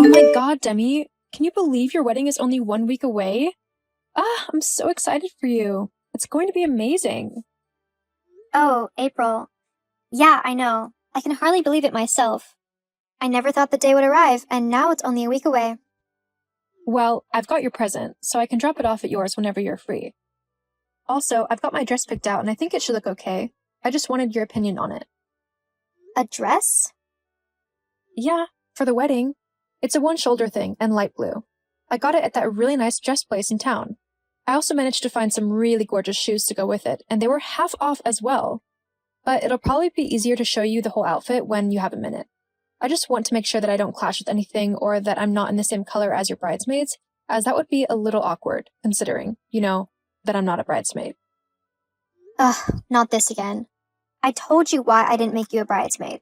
Oh my god, Demi, can you believe your wedding is only 1 week away? Ah, I'm so excited for you. It's going to be amazing. Oh, April. Yeah, I know. I can hardly believe it myself. I never thought the day would arrive, and now it's only a week away. Well, I've got your present, so I can drop it off at yours whenever you're free. Also, I've got my dress picked out and I think it should look okay. I just wanted your opinion on it. A dress? Yeah, for the wedding. It's a one-shoulder thing and light blue. I got it at that really nice dress place in town. I also managed to find some really gorgeous shoes to go with it, and they were half off as well. But it'll probably be easier to show you the whole outfit when you have a minute. I just want to make sure that I don't clash with anything or that I'm not in the same color as your bridesmaids, as that would be a little awkward, considering, that I'm not a bridesmaid. Ugh, not this again. I told you why I didn't make you a bridesmaid.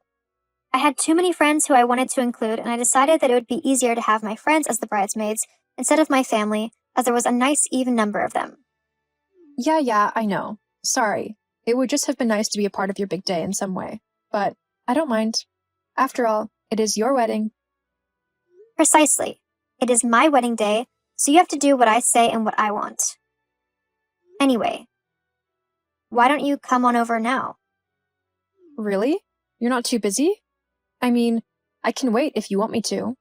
I had too many friends who I wanted to include, and I decided that it would be easier to have my friends as the bridesmaids instead of my family, as there was a nice even number of them. Yeah, I know. Sorry. It would just have been nice to be a part of your big day in some way. But I don't mind. After all, it is your wedding. Precisely. It is my wedding day, so you have to do what I say and what I want. Anyway, why don't you come on over now? Really? You're not too busy? I mean, I can wait if you want me to.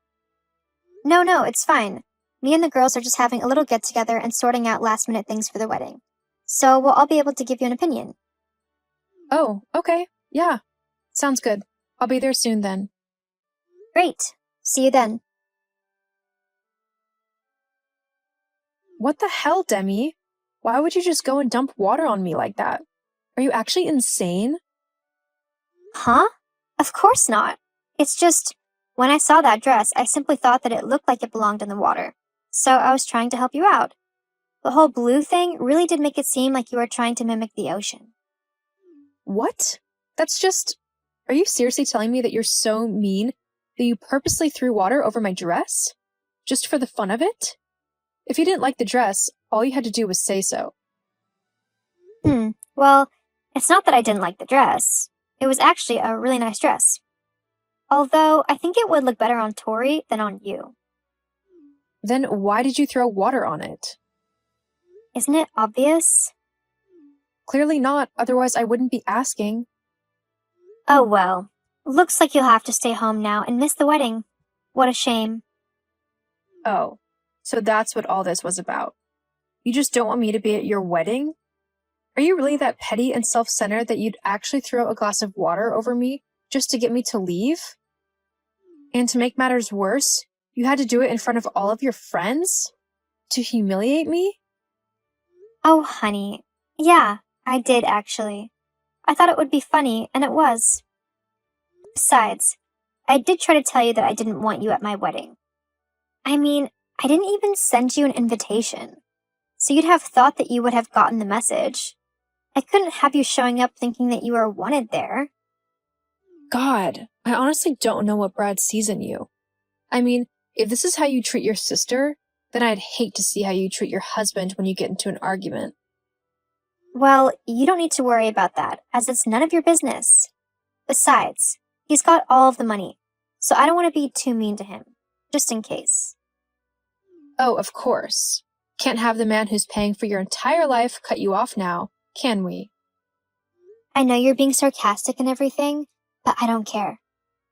No, it's fine. Me and the girls are just having a little get-together and sorting out last-minute things for the wedding. So we'll all be able to give you an opinion. Oh, okay. Yeah. Sounds good. I'll be there soon then. Great. See you then. What the hell, Demi? Why would you just go and dump water on me like that? Are you actually insane? Huh? Of course not. It's just, when I saw that dress, I simply thought that it looked like it belonged in the water. So I was trying to help you out. The whole blue thing really did make it seem like you were trying to mimic the ocean. What? That's just... Are you seriously telling me that you're so mean that you purposely threw water over my dress? Just for the fun of it? If you didn't like the dress, all you had to do was say so. Well, it's not that I didn't like the dress. It was actually a really nice dress. Although, I think it would look better on Tori than on you. Then why did you throw water on it? Isn't it obvious? Clearly not, otherwise I wouldn't be asking. Oh well. Looks like you'll have to stay home now and miss the wedding. What a shame. Oh, so that's what all this was about. You just don't want me to be at your wedding? Are you really that petty and self-centered that you'd actually throw a glass of water over me just to get me to leave? And to make matters worse, you had to do it in front of all of your friends? To humiliate me? Oh, honey. Yeah, I did actually. I thought it would be funny, and it was. Besides, I did try to tell you that I didn't want you at my wedding. I mean, I didn't even send you an invitation. So you'd have thought that you would have gotten the message. I couldn't have you showing up thinking that you were wanted there. God, I honestly don't know what Brad sees in you. I mean, if this is how you treat your sister, then I'd hate to see how you treat your husband when you get into an argument. Well, you don't need to worry about that, as it's none of your business. Besides, he's got all of the money, so I don't want to be too mean to him, just in case. Oh, of course. Can't have the man who's paying for your entire life cut you off now, can we? I know you're being sarcastic and everything, but I don't care.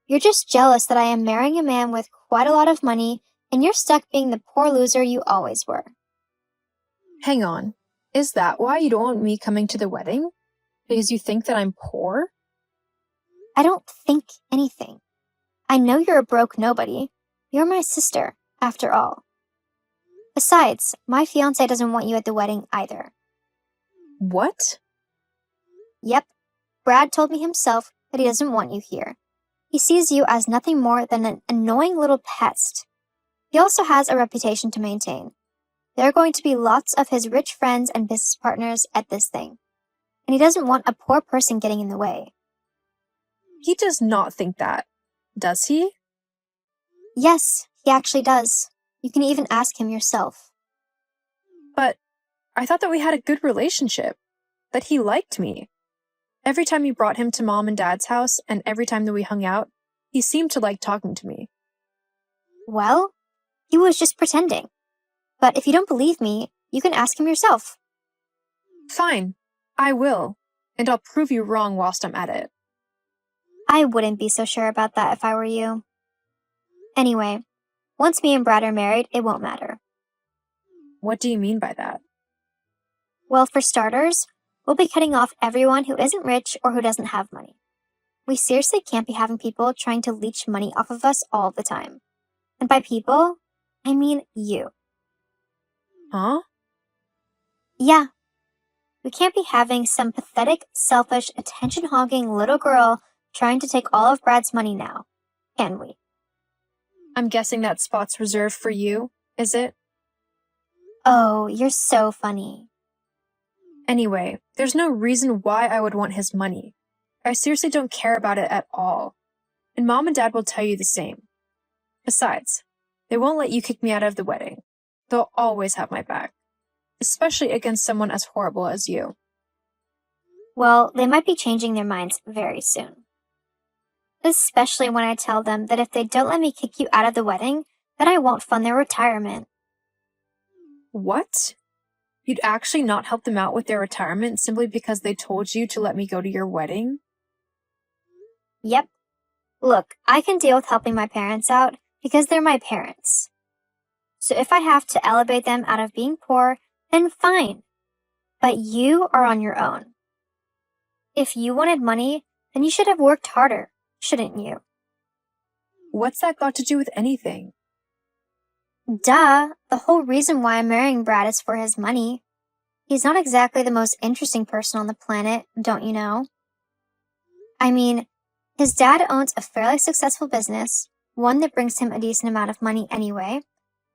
You're just jealous that I am marrying a man with quite a lot of money, and you're stuck being the poor loser you always were. Hang on. Is that why you don't want me coming to the wedding? Because you think that I'm poor? I don't think anything. I know you're a broke nobody. You're my sister, after all. Besides, my fiancé doesn't want you at the wedding either. What? Yep. Brad told me himself that he doesn't want you here. He sees you as nothing more than an annoying little pest. He also has a reputation to maintain. There are going to be lots of his rich friends and business partners at this thing, and he doesn't want a poor person getting in the way. He does not think that, does he? Yes, he actually does. You can even ask him yourself. But I thought that we had a good relationship, that he liked me. Every time you brought him to Mom and Dad's house, and every time that we hung out, he seemed to like talking to me. Well, he was just pretending. But if you don't believe me, you can ask him yourself. Fine, I will, and I'll prove you wrong whilst I'm at it. I wouldn't be so sure about that if I were you. Anyway, once me and Brad are married, it won't matter. What do you mean by that? Well, for starters, we'll be cutting off everyone who isn't rich or who doesn't have money. We seriously can't be having people trying to leech money off of us all the time. And by people, I mean you. Huh? Yeah. We can't be having some pathetic, selfish, attention-hogging little girl trying to take all of Brad's money now, can we? I'm guessing that spot's reserved for you, is it? Oh, you're so funny. Anyway, there's no reason why I would want his money. I seriously don't care about it at all. And Mom and Dad will tell you the same. Besides, they won't let you kick me out of the wedding. They'll always have my back. Especially against someone as horrible as you. Well, they might be changing their minds very soon. Especially when I tell them that if they don't let me kick you out of the wedding, then I won't fund their retirement. What? You'd actually not help them out with their retirement simply because they told you to let me go to your wedding? Yep. Look, I can deal with helping my parents out because they're my parents. So if I have to elevate them out of being poor, then fine. But you are on your own. If you wanted money, then you should have worked harder, shouldn't you? What's that got to do with anything? Duh, the whole reason why I'm marrying Brad is for his money. He's not exactly the most interesting person on the planet, don't you know? I mean, his dad owns a fairly successful business, one that brings him a decent amount of money anyway,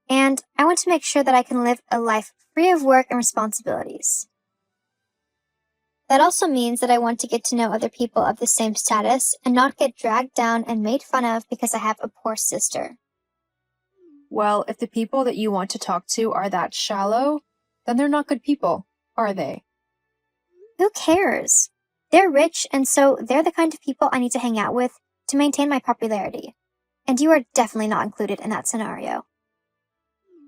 and I want to make sure that I can live a life free of work and responsibilities. That also means that I want to get to know other people of the same status and not get dragged down and made fun of because I have a poor sister. Well, if the people that you want to talk to are that shallow, then they're not good people, are they? Who cares? They're rich, and so they're the kind of people I need to hang out with to maintain my popularity. And you are definitely not included in that scenario.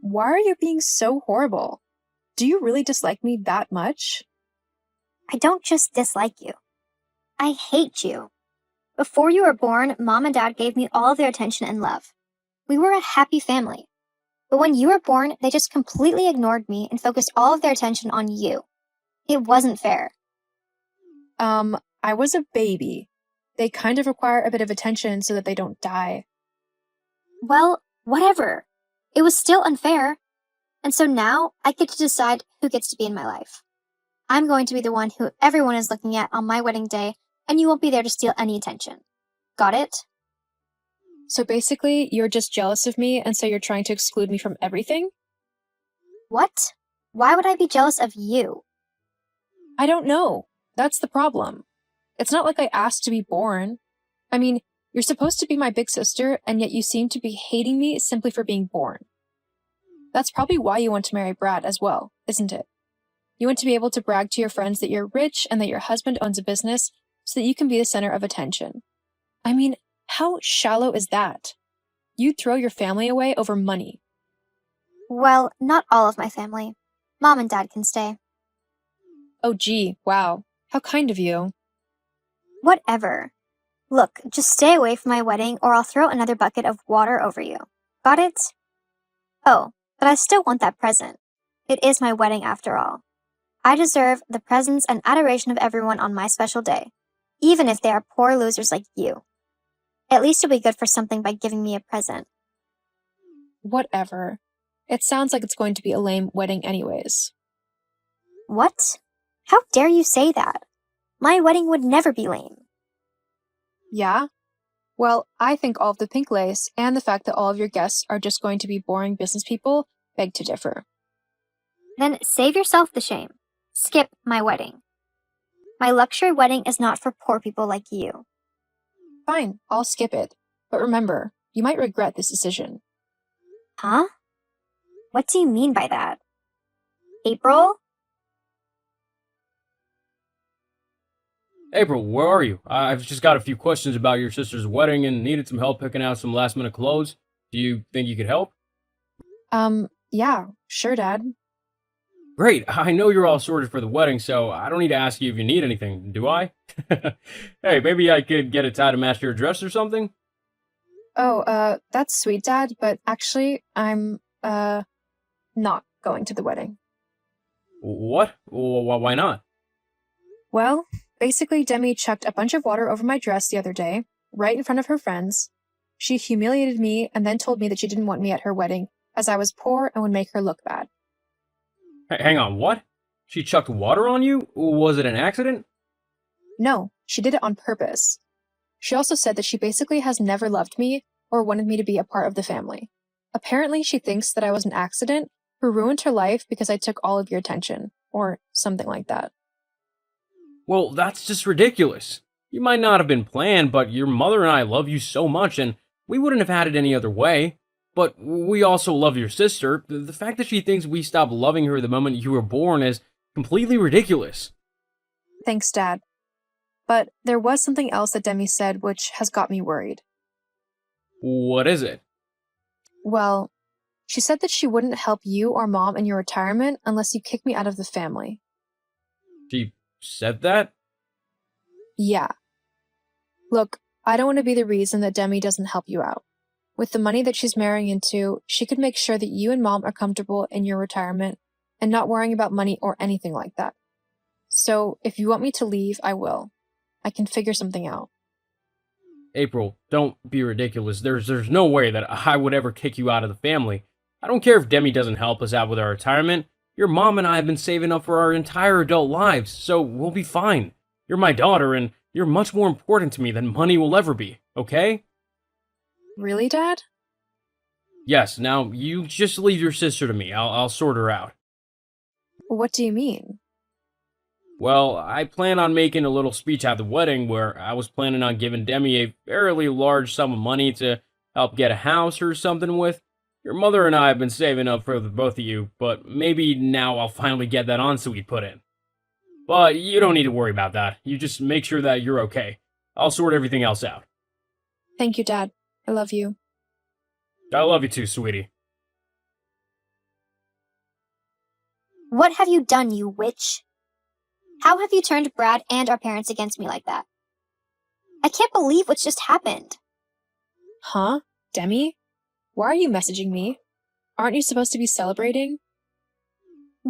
Why are you being so horrible? Do you really dislike me that much? I don't just dislike you. I hate you. Before you were born, Mom and Dad gave me all of their attention and love. We were a happy family. But when you were born, they just completely ignored me and focused all of their attention on you. It wasn't fair. I was a baby. They kind of require a bit of attention so that they don't die. Well, whatever. It was still unfair. And so now I get to decide who gets to be in my life. I'm going to be the one who everyone is looking at on my wedding day, and you won't be there to steal any attention. Got it? So basically, you're just jealous of me, and so you're trying to exclude me from everything? What? Why would I be jealous of you? I don't know. That's the problem. It's not like I asked to be born. I mean, you're supposed to be my big sister, and yet you seem to be hating me simply for being born. That's probably why you want to marry Brad as well, isn't it? You want to be able to brag to your friends that you're rich and that your husband owns a business so that you can be the center of attention. I mean, how shallow is that? You'd throw your family away over money. Well, not all of my family. Mom and Dad can stay. Oh gee, wow. How kind of you. Whatever. Look, just stay away from my wedding or I'll throw another bucket of water over you. Got it? Oh, but I still want that present. It is my wedding after all. I deserve the presence and adoration of everyone on my special day, even if they are poor losers like you. At least you'll be good for something by giving me a present. Whatever. It sounds like it's going to be a lame wedding anyways. What? How dare you say that? My wedding would never be lame. Yeah? Well, I think all of the pink lace and the fact that all of your guests are just going to be boring business people beg to differ. Then save yourself the shame. Skip my wedding. My luxury wedding is not for poor people like you. Fine, I'll skip it. But remember, you might regret this decision. Huh? What do you mean by that? April? April, where are you? I've just got a few questions about your sister's wedding and needed some help picking out some last minute clothes. Do you think you could help? Yeah, sure, Dad. Great. I know you're all sorted for the wedding, so I don't need to ask you if you need anything, do I? Hey, maybe I could get a tie to match your dress or something? Oh, that's sweet, Dad, but actually, I'm, not going to the wedding. What? Why not? Well, basically, Demi chucked a bunch of water over my dress the other day, right in front of her friends. She humiliated me and then told me that she didn't want me at her wedding, as I was poor and would make her look bad. Hang on, what? She chucked water on you? Was it an accident? No, she did it on purpose. She also said that she basically has never loved me or wanted me to be a part of the family. Apparently, she thinks that I was an accident who ruined her life because I took all of your attention, or something like that. Well, that's just ridiculous. You might not have been planned, but your mother and I love you so much, and we wouldn't have had it any other way. But we also love your sister. The fact that she thinks we stopped loving her the moment you were born is completely ridiculous. Thanks, Dad. But there was something else that Demi said which has got me worried. What is it? Well, she said that she wouldn't help you or Mom in your retirement unless you kick me out of the family. She said that? Yeah. Look, I don't want to be the reason that Demi doesn't help you out. With the money that she's marrying into, she could make sure that you and Mom are comfortable in your retirement and not worrying about money or anything like that. So, if you want me to leave, I will. I can figure something out. April, don't be ridiculous. There's no way that I would ever kick you out of the family. I don't care if Demi doesn't help us out with our retirement. Your mom and I have been saving up for our entire adult lives, so we'll be fine. You're my daughter, and you're much more important to me than money will ever be, okay? Really, Dad? Yes, now you just leave your sister to me. I'll sort her out. What do you mean? Well, I plan on making a little speech at the wedding where I was planning on giving Demi a fairly large sum of money to help get a house or something with. Your mother and I have been saving up for the both of you, but maybe now I'll finally get that ensuite put in. But you don't need to worry about that. You just make sure that you're okay. I'll sort everything else out. Thank you, Dad. I love you. I love you too, sweetie. What have you done, you witch? How have you turned Brad and our parents against me like that? I can't believe what's just happened. Huh? Demi? Why are you messaging me? Aren't you supposed to be celebrating?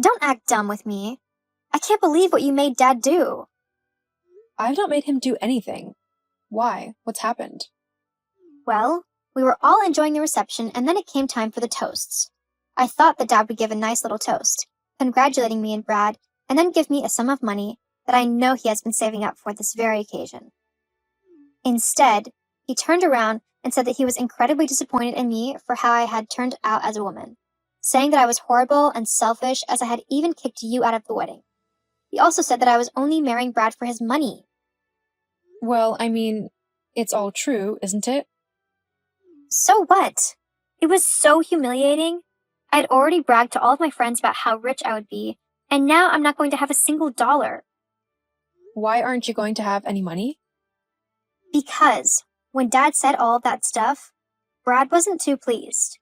Don't act dumb with me. I can't believe what you made Dad do. I've not made him do anything. Why? What's happened? Well, we were all enjoying the reception, and then it came time for the toasts. I thought that Dad would give a nice little toast, congratulating me and Brad, and then give me a sum of money that I know he has been saving up for this very occasion. Instead, he turned around and said that he was incredibly disappointed in me for how I had turned out as a woman, saying that I was horrible and selfish as I had even kicked you out of the wedding. He also said that I was only marrying Brad for his money. Well, I mean, it's all true, isn't it? So what? It was so humiliating. I'd already bragged to all of my friends about how rich I would be, and now I'm not going to have a single dollar. Why aren't you going to have any money? Because when Dad said all of that stuff, Brad wasn't too pleased.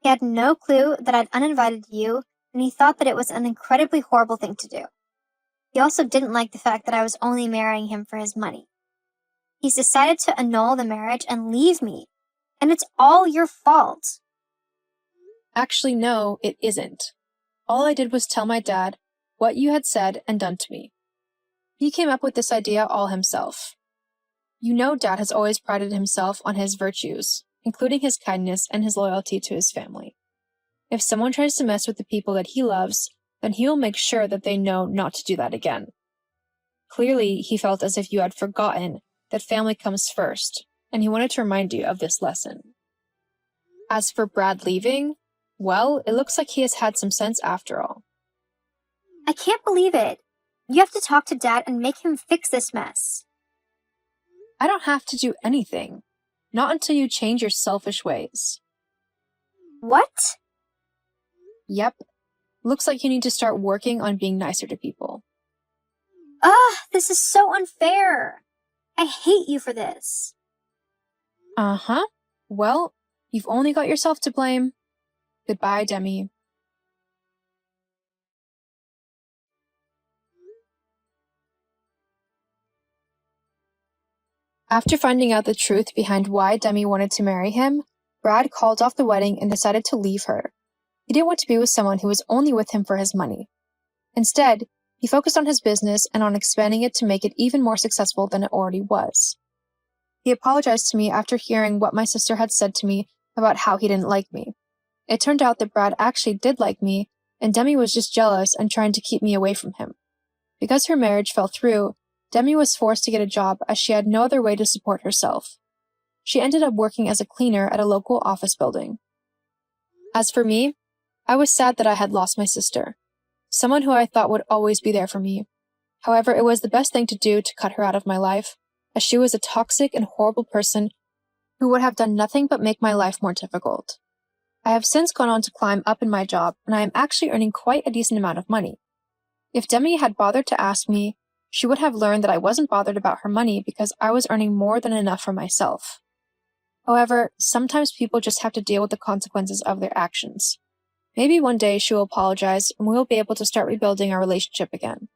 He had no clue that I'd uninvited you, and he thought that it was an incredibly horrible thing to do. He also didn't like the fact that I was only marrying him for his money. He's decided to annul the marriage and leave me, and it's all your fault. Actually, no, it isn't. All I did was tell my dad what you had said and done to me. He came up with this idea all himself. You know Dad has always prided himself on his virtues, including his kindness and his loyalty to his family. If someone tries to mess with the people that he loves, then he will make sure that they know not to do that again. Clearly, he felt as if you had forgotten that family comes first, and he wanted to remind you of this lesson. As for Brad leaving, well, it looks like he has had some sense after all. I can't believe it. You have to talk to Dad and make him fix this mess. I don't have to do anything. Not until you change your selfish ways. What? Yep. Looks like you need to start working on being nicer to people. Ugh, this is so unfair. I hate you for this. Uh-huh. Well, You've only got yourself to blame. Goodbye, Demi. After finding out the truth behind why Demi wanted to marry him, Brad called off the wedding and decided to leave her. He didn't want to be with someone who was only with him for his money. Instead, he focused on his business and on expanding it to make it even more successful than it already was. He apologized to me after hearing what my sister had said to me about how he didn't like me. It turned out that Brad actually did like me, and Demi was just jealous and trying to keep me away from him. Because her marriage fell through, Demi was forced to get a job as she had no other way to support herself. She ended up working as a cleaner at a local office building. As for me, I was sad that I had lost my sister, someone who I thought would always be there for me. However, it was the best thing to do to cut her out of my life, as she was a toxic and horrible person who would have done nothing but make my life more difficult. I have since gone on to climb up in my job, and I am actually earning quite a decent amount of money. If Demi had bothered to ask me, she would have learned that I wasn't bothered about her money because I was earning more than enough for myself. However, sometimes people just have to deal with the consequences of their actions. Maybe one day she will apologize and we will be able to start rebuilding our relationship again.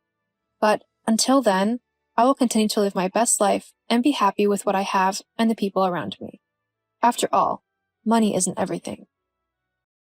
But until then, I will continue to live my best life and be happy with what I have and the people around me. After all, money isn't everything.